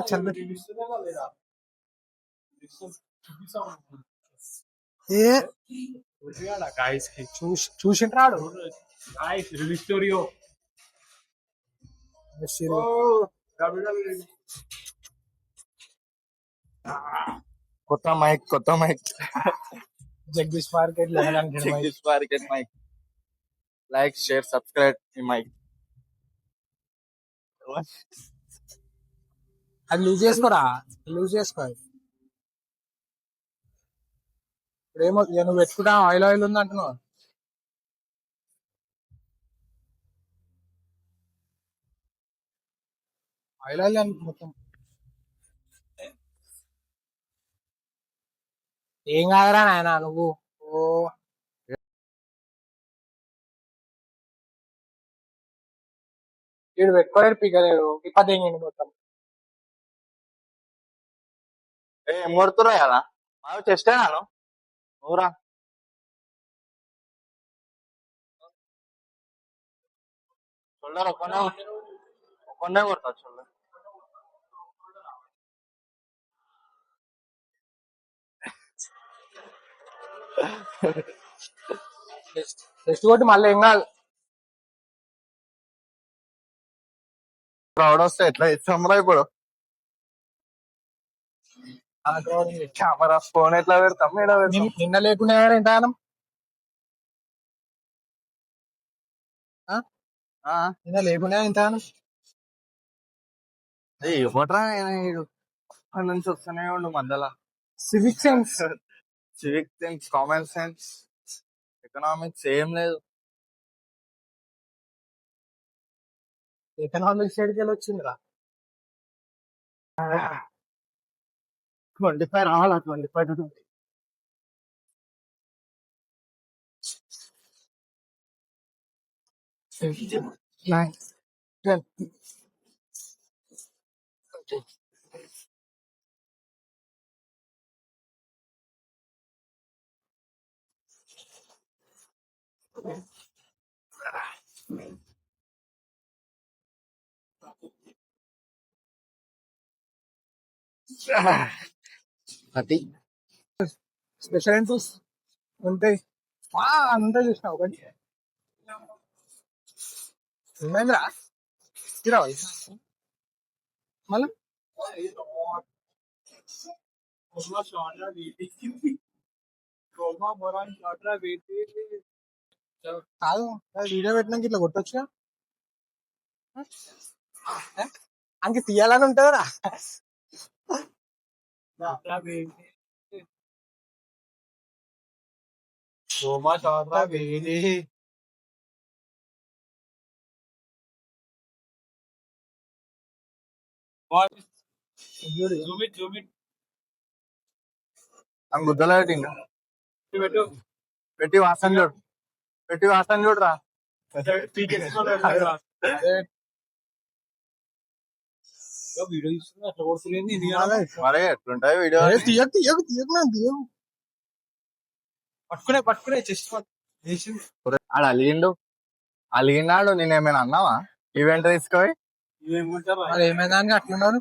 చల్ ఏ చూసింటాడు కొత్త mike Jagadish market Jagadish market mike. Like, share, subscribe ఈ మైక్. అది లూజ్ చేసుకోరా, లూజ్ చేసుకో. ఇప్పుడేమో నువ్వు పెట్టుకుంటా ఆయిల్ ఉంది అంటున్నావు. ఆయిల్ మొత్తం ఏం కాదురా నాయన నువ్వు. ఓ వీడు పెట్టుకోలేడు, పీకలేడు, ఇప్పదేంగండి మొత్తం. ఏం కొడుతురా కదా మాకు చేస్తేనాను ఊరా షోల్డర్ ఒక్కనే కొడతా షోల్డర్. టెస్ట్ కొట్టి మళ్ళీ ఏం కాదు. క్రౌడ్ వస్తే ఎట్లా ఇస్తాంరా ఇప్పుడు? కెమెరా ఫోన్ ఎట్లా పెడతాం? నిన్న లేకుండా ఎంతగానం నిన్న లేకుండా ఎంతగానం ఇవ్వట్రా నుంచి వస్తూనే ఉండు మధ్యలో. Civic sense, common sense, economics ఏం లేదు. ఎకనామిక్స్ సైడ్కి వెళ్ళి వచ్చిందిరా. 25 రావాలా? 25 to 20. స్పెషల్ ఎంట్రీస్ ఉంటాయి అంతా చూసినా ఒకటి ఏమైందిరా తిరావు మళ్ళీ కాదు వీడియో పెట్టినాక ఇట్లా కొట్టొచ్చుగా. అంక తీయాలని ఉంటుందిరా. గుద్దలు పెట్టి వాసన చూడు, చూడరా. మరి ఎట్లుంటాయి వీడియో? పట్టుకునే చెస్ట్ ఆడు అలిగినాడు. నేనేమైనా అన్నావా? ఈవెంట్ తీసుకోవి ఏమైనా అట్లున్నారు.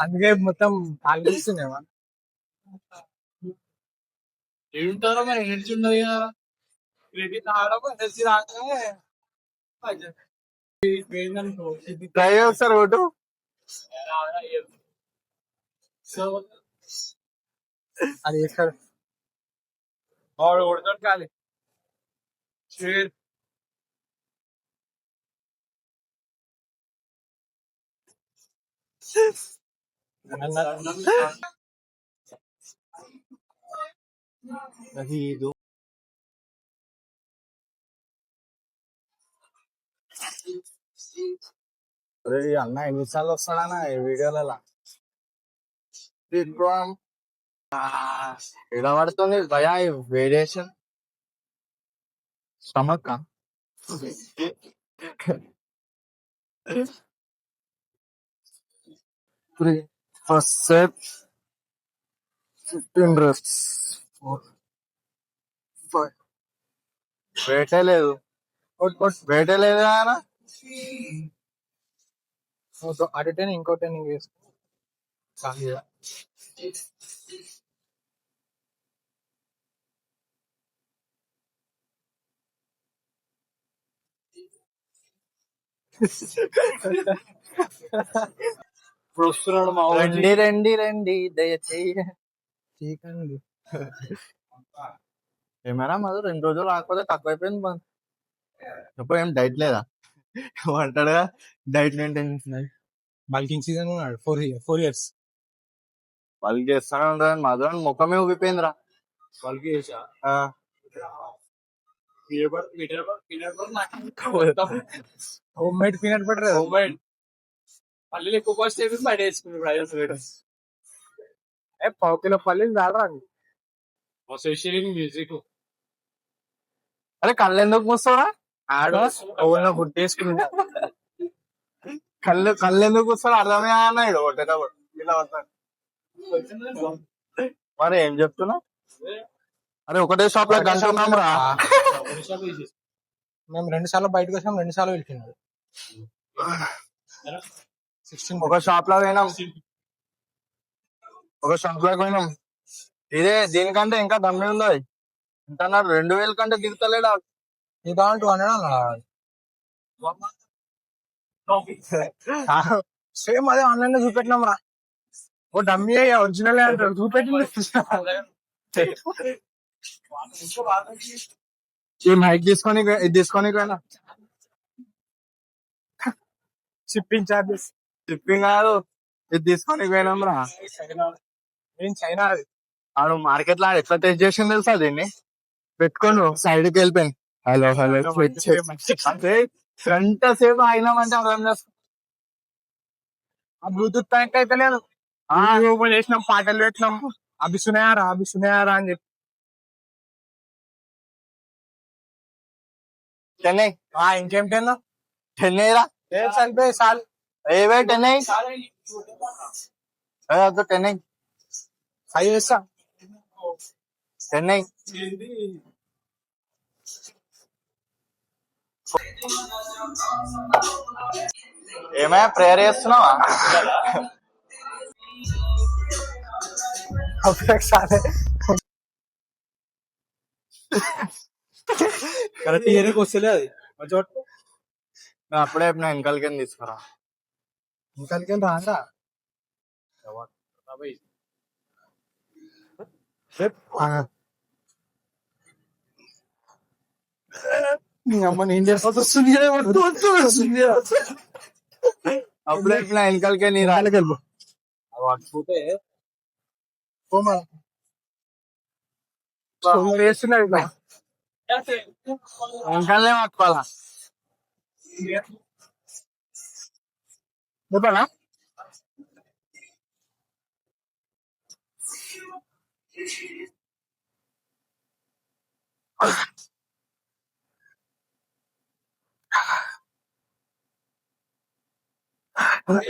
అందుకే మొత్తం ఆలోచిస్తున్నావా? ఏమింటారో మరి ఎనర్జీ ఉన్నది కదా. క్రెడిట్ రావడం ఎనర్జీ రాగానే ట్రై చేస్తారు ఒకటి. అది చేస్తాడు వాడు కొడతాడు కాలి. అన్న ఎన్నిసార్లు వస్తాడన్నా ఈ వీడియోలలో? ఇలా పడుతుంది భయా variation stomach. First set 15 rests. వేటే లేదు ఆయన. అటు 10 ఇంకో 10 వేసుకో. ఇప్పుడు వస్తున్నాడు మా రండి రండి రండి దయచేయ చీకండి. ఏమైనా మధు 2 రోజులు రాకపోతే తక్కువైపోయింది మన చెప్పు. ఏం డైట్ లేదా అంటాడుగా డైట్ మెయింటైన్ చేస్తున్నాయి. బల్కింగ్ సీజన్ ఉన్నాడు 4 years. వాళ్ళు చేస్తానే ఉంటారని మధు అని ముఖమే ఊగిపోయిందిరా. వాళ్ళకి చేసా ఆ, home made peanut butter. Home made పల్లీలు ఎక్కువ కాస్ట్ అయిపోయింది. బయట వేసుకున్నాడు. పావు కిలో పల్లీలు రాడరా మ్యూజిక్. అరే కళ్ళు ఎందుకు మూస్తావురా? ఆడు ఓన్గా గుర్తు వేసుకున్నాడు. కళ్ళు ఎందుకు కూర్చొని అర్థమే అన్నాడు ఒకటేటప్పుడు ఇలా వస్తాడు. మరి ఏం చెప్తున్నా? అరే ఒకటే షాప్ లో గంట ఉన్నాం రా. మేము 2 సార్లు బయటకు వచ్చాం, 2 సార్లు వెళ్తున్నాడు. ఒక షాప్ లో పోయినాం, ఇదే దీనికంటే ఇంకా దమ్మి ఉంది. ఎంత అన్నారు? 2000 కంటే దిగుతలేడా? ఇది 200 అన్నాడు. సేమ్ అదే ఆన్లైన్ లో చూపెట్టినాం రా. ఓ డమ్మీ ఒరిజినల్ అంటారు చూపెట్టింది. ఈ మైక్ తీసుకొని ఇది తీసుకొని పోయినా షిప్పింగ్ చార్జెస్. షిప్పింగ్ కాదు, ఇది తీసుకొని పోయినాం రా. ఏం చైనా అది. ఆడు మార్కెట్ లో ఎట్లా టెస్ట్ చేసింది తెలుసా? దీన్ని పెట్టుకోను సైడ్ కి వెళ్ళిపోయింది. హలో హలో అంటే గంట సేపు అయినామంటే అర్థం చేస్తాం. ఆ బ్లూటూత్ కనెక్ట్ అయితే లేదు. ఓపెన్ చేసినాం, పాటలు పెట్టినాం, అభిసునాయారా అని చెప్పి. చెన్నై ఇంకేం 10 చెన్నై రా. సరిపోయి సాల్ ఏవే చెన్నై చెన్నై 5 చేస్తా. చెన్నై ఏమైనా ప్రేయర్ చేస్తున్నావా? కరెక్ట్ ఇయర్కి వస్తలే అది. అప్పుడే నా వెనకాలకి తీసుకురా. ఇంకలికి రాదా? అమ్మ నేను చేస్తా. అప్పుడే నా వెనకాలకే నీ రాళ్ళకి వెళ్ళిపో. పట్టుకుంటే వేస్తున్నాడు ఇట్లా వెనకాలనే పట్టుకోవాలా? చెప్పనా?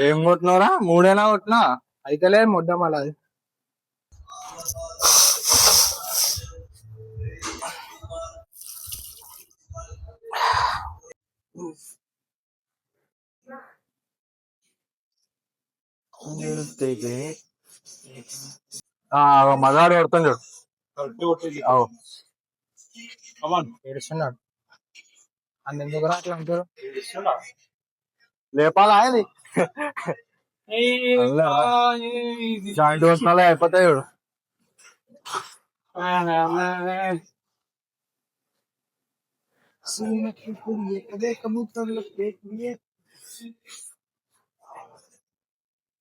ఏం కొట్టినవరా? 3 కొట్టినా అయితేలే మొడ్డం అలా. మగాడు కొడుతుంది చూడు. ఏడుస్తున్నాడు. అందుకు అట్లా అంటారు. లేపాలా ఇది జాయింట్ వస్తున్నాలే అయిపోతాయి చూడు.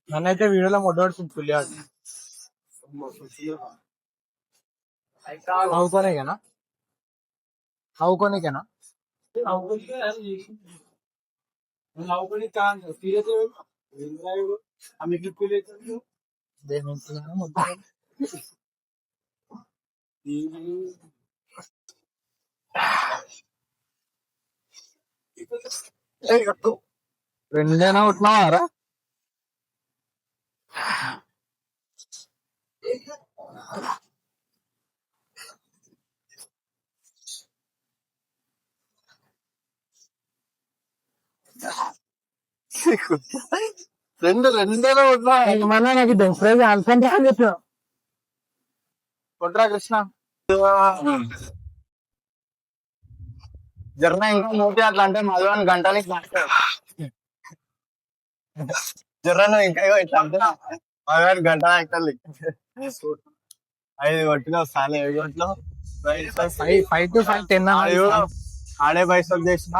నన్నైతే వీడియోలో మొడ్డడుతుంది పుల్లి. అవుకోనేకేనా? అవుకోనికేనా? రెండేనా కొట్టినావారా? రెండేదో కొట్రా మన నాకు దెంపరేజ్ ఆల్ఫంటే అని చెప్పిన కొట్రా కృష్ణ జర్న ఇంకా మూతి అట్లా అంటే మధువన్ గంటలకి జర్ర నువ్వు ఇంకా ఇట్లా అంటే మధువన్ గంట యాక్టర్లు 5 కొట్టినావు సార్ 7 కొట్టినావు 5 to 5 10 ఆడే పైసలు చేసిన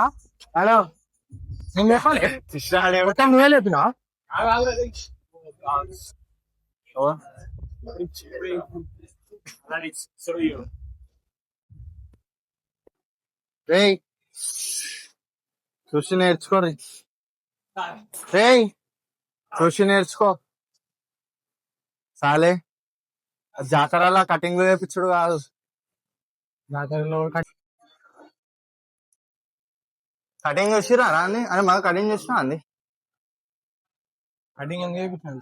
హలో నేను చెప్పాలి కృష్ణ ఆడే మొత్తం నువ్వే చెప్పినా రేయ్ చూసి నేర్చుకోరి రేయ్ చూసి నేర్చుకో సాలే జాతరలా కటింగ్ వేపించుడు కాదు కటింగ్ చూసిరా అండి అరే మాకు కటింగ్ చేసినా అండి కటింగ్ ఎందుకు చేయించాను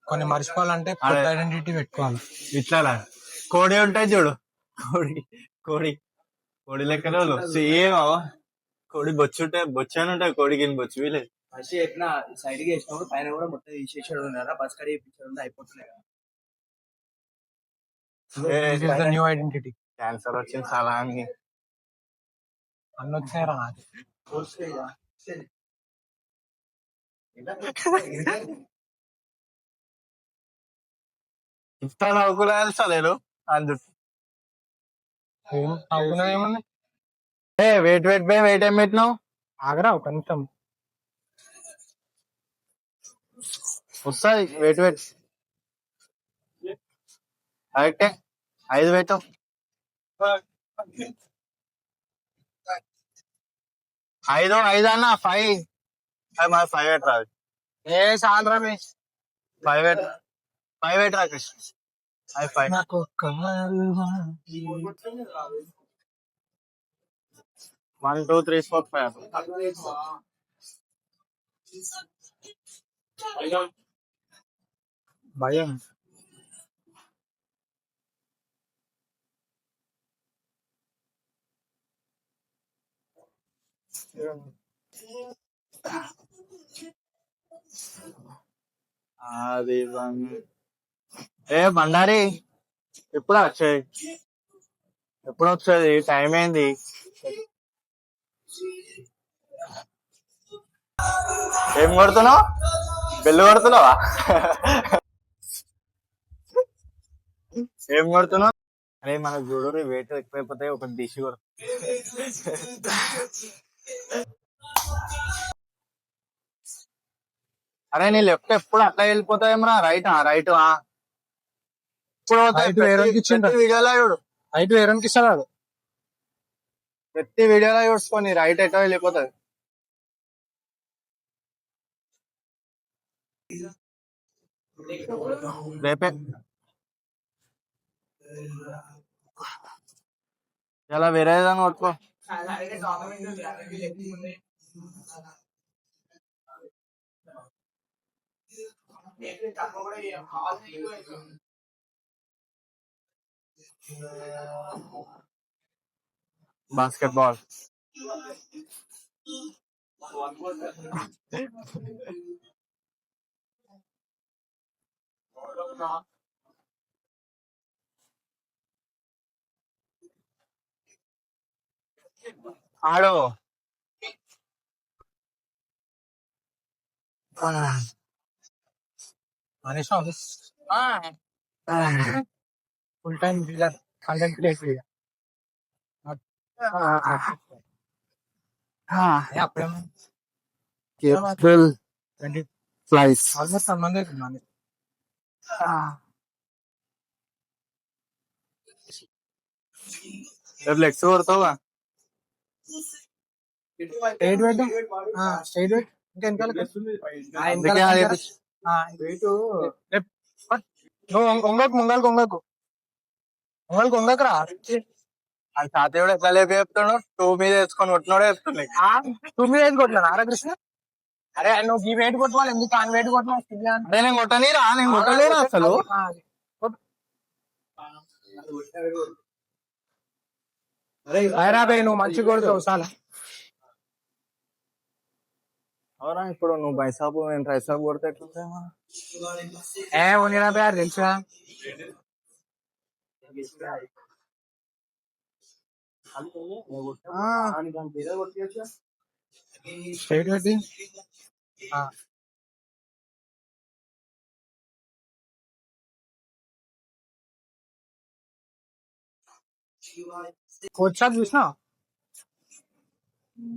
కొన్ని మర్చిపోవాలంటే ఐడెంటిటీ పెట్టుకోవాలి ఇట్లా కోడి ఉంటాయి చూడు కోడి కోడి కోడి లెక్కనే సేమ్ కోడి బొచ్చు ఉంటాయి బొచ్చు అని ఉంటాయి కోడి గిని బొచ్చు వీలే ఫస్ట్ ఎట్లా సైడ్ కి వేసినప్పుడు పైన కూడా మొత్తం తీసేసాడు ఉన్నారా బస్ కడి వేయించడం అయిపోతున్నాయి న్యూ ఐడెంటిటీ క్యాన్సర్ వచ్చింది చాలా అని అన్న వచ్చారా నాకు ఇంత నవ్వుకున్నా తెలుసా నేను అందు ఏమన్నా వెయిట్ వెయిట్ బే వెయిట్ ఏం పెట్టినావు ఆగరా ఒక నిమిషం వస్తుంది వెయిట్ వెయిట్ కరెక్టే 5 పెట్టావు 5 అన్న 5 మాది 5 పెట్టరా ఏ చాలు రమేష్ 5 పెట్టరా కృష్ణ 5 నాకు 1 2 3 4 5 భయం అది ఏ బండారి ఎప్పుడు వచ్చేది ఎప్పుడు వచ్చేది టైం ఏంది ఏం కొడుతున్నావు బెల్లు కొడుతున్నావా ఏం కొడుతున్నావు అరే మనకు చూడు వెయిట్ ఎక్కువైపోతే ఒక డిష్ కొడు అరే నీ లెఫ్ట్ ఎప్పుడు అట్లా వెళ్ళిపోతాయేమరా రైట్ రైట్ వీడియోలో చూడు అయితే వేరేకి ఇస్తాడు ప్రతి వీడియోలో చూసుకోని రైట్ ఎటో వెళ్ళిపోతుంది రేపే ఇలా వేరే విధంగా కొట్టుకో బాస్కెట్బాల్ ఆడు Manish full time content creator అప్పుడేమో ఫ్లైస్ ఆల్మోస్ట్ సంబంధం అవుతుంది లెగ్స్ కొడతావా స్ట్రైట్ వెయిట్ స్ట్రైట్ వెయిట్ ఇంకా ఒంగకు ముంగలకు ఒంగకు ఒంగలకు ఒంగకురా అని తాతయ్య కూడా ఎట్లా లేపి చెప్తాడు 2 మీద వేసుకొని కొట్టినాడే చెప్తున్నాయి 2 మీద వేసి కొట్టినా కృష్ణ అరే నువ్వు ఈ వెయిట్ కొట్టుకోవాలి ఎందుకు ఆ వెయిట్ కొట్టినా అదే నేను కొట్టలేరా అసలు అరే నువ్వు మంచి కొడుతావు చాలా అవునా ఇప్పుడు నువ్వు బైసాపు నేను ట్రైసాపు కొడితే ఎట్లుంటాయి ఏ ఓనిరా బే తెలుసా స్ట్రైట్ పెట్టి కోచ్ షాప్ చూసినా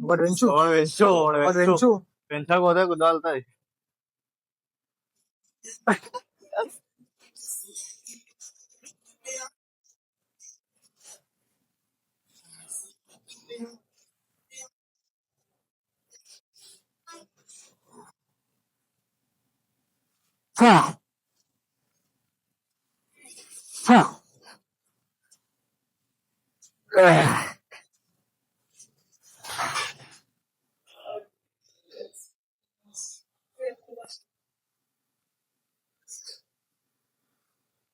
ఒకటి పెంచు ఒకటి పెంచు పెంచకపోతే కుదలుతుంది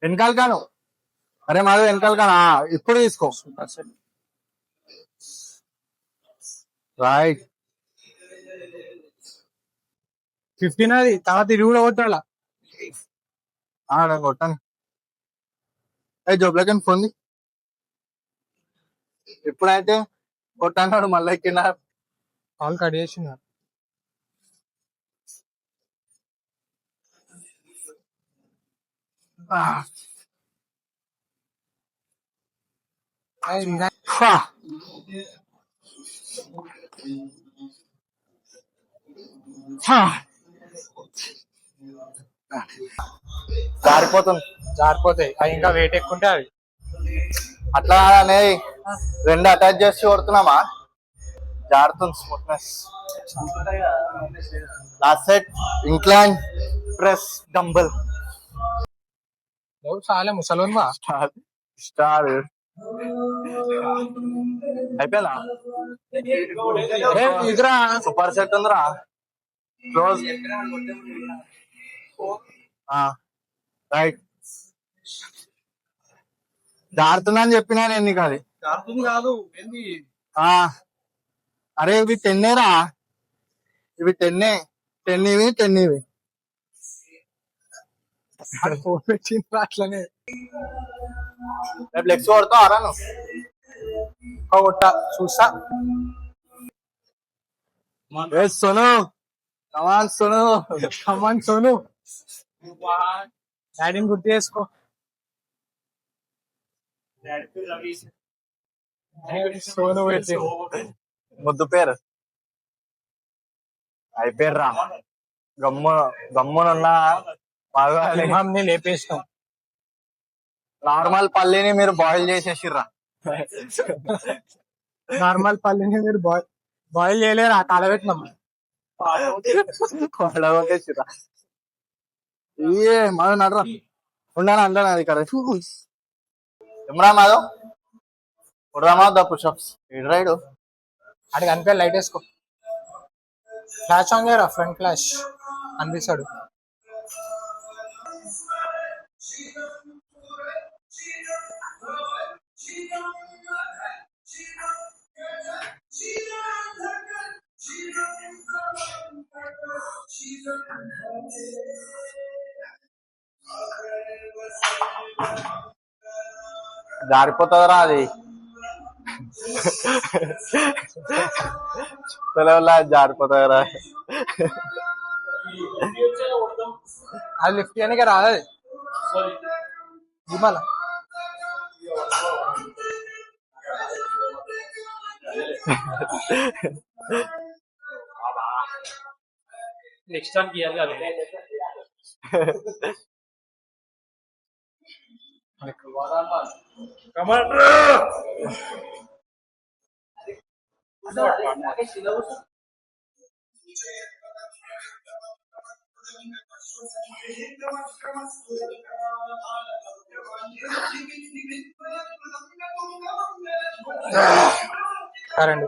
వెనకాల కాను అరే మాది వెనకాల కానా ఇప్పుడు తీసుకో రైట్ 15 అది తర్వాత ఇది కూడా కొట్టాలా నేను కొట్టాను జోబ్లోకి ఫోన్ ఎప్పుడైతే కొట్టాడు మళ్ళీ ఎక్కిన కాల్ కట్ చేసిన జారిపోతుంది జారిపోతాయి అవి ఇంకా వెయిట్ ఎక్కువ ఉంటే అవి అట్లా అనేది రెండు అటాచ్ చేసి కొడుతున్నామా జారుతుంది smoothness last set incline press dumbbell నువ్వు చాలా ముసలోన్ బా స్టార్ అయిపోయిందా ఇదిరా సూపర్ సెట్ ఉందిరా క్లోజ్ రైట్ జారుతున్నా అని చెప్పినా నేను నీకు అది కాదు అరే ఇవి 10 రా ఇవి 10 ఇవి 10 ఇవి పెట్టింది అట్లనే రేపు లెగ్స్ కొడతావు అరా నువ్వు కొట్టా చూసా సోను కమాన్ సోను కమాన్ సోను డాడీని గుర్తు చేసుకో సోను ముద్దు పేరు అయిపోయారు గమ్మునున్నా సింహాన్ని లేపేసినాం నార్మల్ పల్లీని మీరు బాయిల్ చేసేసిర్రా నార్మల్ పల్లిని మీరు బాయిల్ చేయలేరా కాలబెట్టినాం కొట్టేసిర్రా మాధవ్ నడరా ఉండనా అంటాను అది ఇక్కడ ఎమరా మాధవ్ కుడరా మాధవ్ పుషప్స్ ఇటు రైడు అడిగి అనిపే లైట్ వేసుకో ఫ్లాష్ ఆన్ చేయరా ఫ్రంట్ ఫ్లాష్ అనిపిస్తాడు జారిపోతుందిరా అది జారిపోతుందిరా అది లిఫ్ట్ చేయడానికి రాదు అది ఇవ్వాల నెక్స్ట్ టైం కరెంట్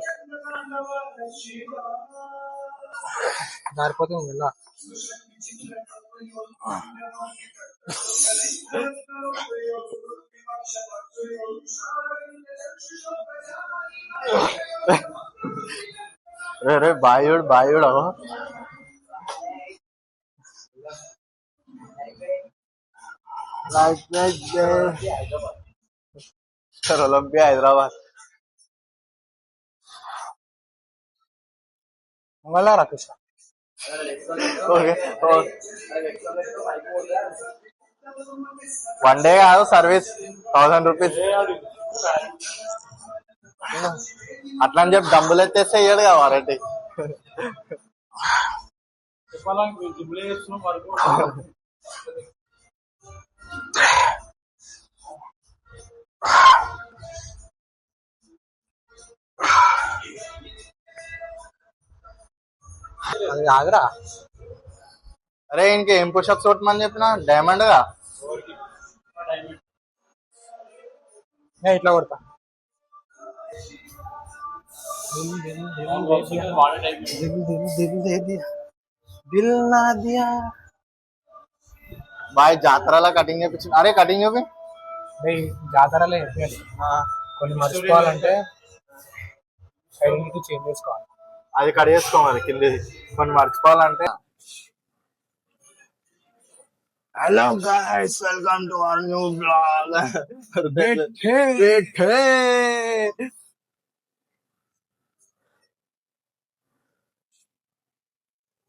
జారిపోతుంది ఇలా రే బాయుడు सर ओलंपिया हैदराबाद मला राकेश ఓకే వన్ డే కాదు సర్వీస్ 1000 రూపీస్ అట్లా అని చెప్పి డబ్బులు ఎత్తేస్తే ఇయ్యడు కదా వారంటీ అది ఆగరా అరే ఇంకేం పుషప్స్ కొట్టమని చెప్పిన డైమండ్ గా నేను ఇట్లా కొడతా దిల్ నా దియా బాయ్ జాతరలో కటింగ్ చేపించిన అరే కటింగ్ చూపి జాతరలో చెప్పాలి కొన్ని మర్చిపోవాలంటే సైడ్ నుంచి చేంజ్ చేసుకోవాలి అది కట్ చేసుకోవాలి కిందది కొన్ని మర్చిపోవాలంటే hello guys welcome to our new blog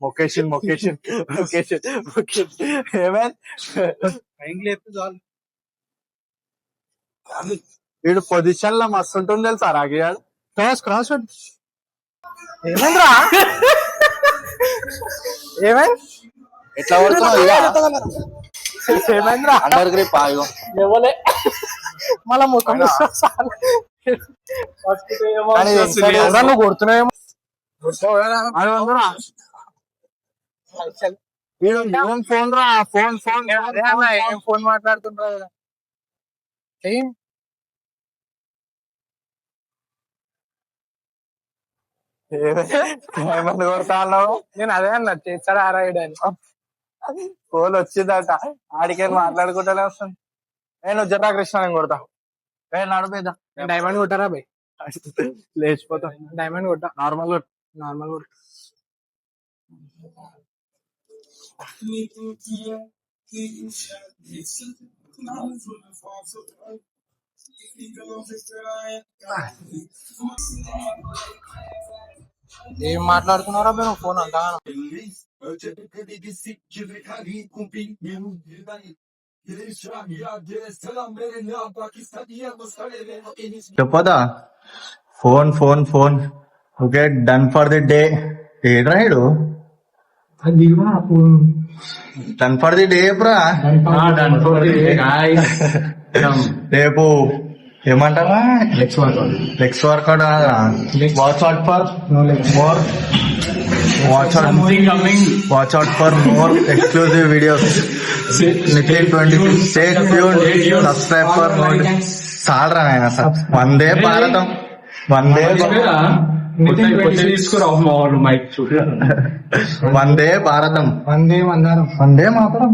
మొకేషన్ వీడు పొజిషన్ లో మస్తు ఉంటుంది తెలుసా రాగియాడు క్రాస్ ఏమైందిరా ఏమైంది ఎట్లా పడుతున్నావు ఏమైందిరా అండర్ గ్రిప్ ఆగు ఇవ్వలే మళ్ళా ముఖం నువ్వు కొడుతున్నావేమో ఫోన్ రా ఫోన్ ఫోన్ మాట్లాడుతుంటా ఏమని కొడతాను నేను అదే అన్నా చేస్తాడా ఆరాయడాని ఫోన్ వచ్చిందట ఆడికేం మాట్లాడుకుంటూనే వస్తాను నేను జరా కృష్ణ నేను కొడతా నడిపోయిదా డైమండ్ కొట్టారా బై లేచిపోతా డైమండ్ కొట్టా నార్మల్ కొట్ట ఏం మాట్లాడుతున్నారా మీరు ఫోన్ అంతా చెప్పదా phone okay done for the day ఏడ్రాడు done for the day bro రేపు ఏమంటారా legs workout watch out for more watch out for more exclusive videos Nikhil 26 stay tuned subscribe for చాలరా నాయన వందే భారతం వందే వందే భారతం వందే మాతరం